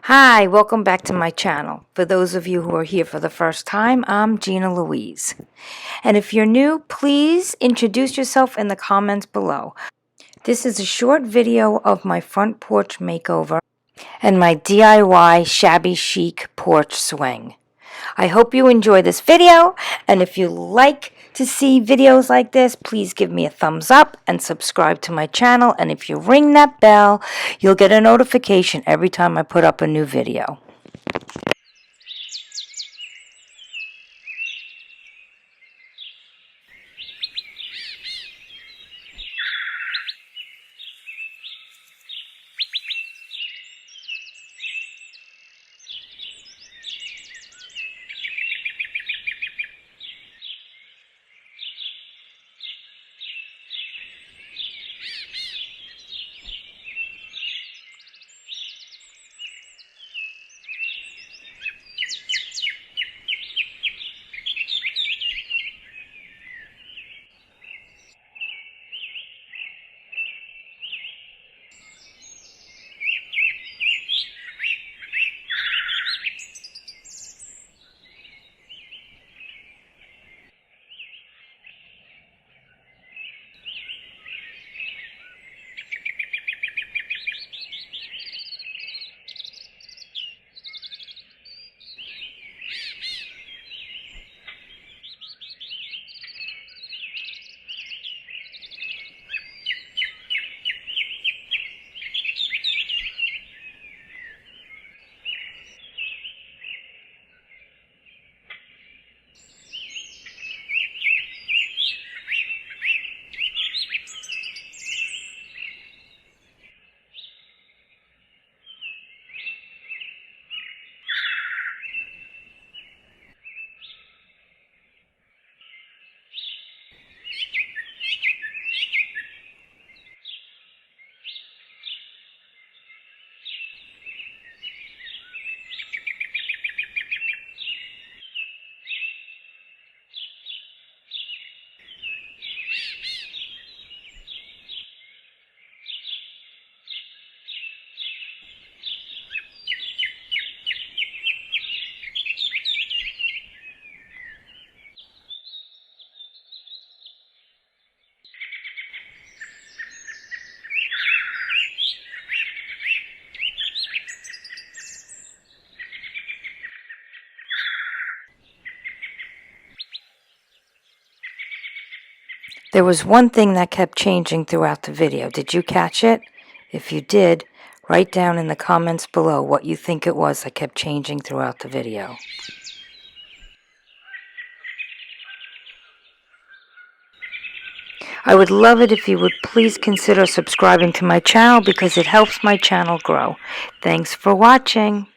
Hi, welcome back to my channel. For those of you who are here for the first time, I'm Gina Louise. And if you're new, please introduce yourself in the comments below. This is a short video of my front porch makeover and my DIY Shabby Chic porch swing. I hope you enjoy this video, and if you like to see videos like this, please give me a thumbs up and subscribe to my channel. And if you ring that bell, you'll get a notification every time I put up a new video. There was one thing that kept changing throughout the video. Did you catch it? If you did, write down in the comments below what you think it was that kept changing throughout the video. I would love it if you would please consider subscribing to my channel because it helps my channel grow. Thanks for watching.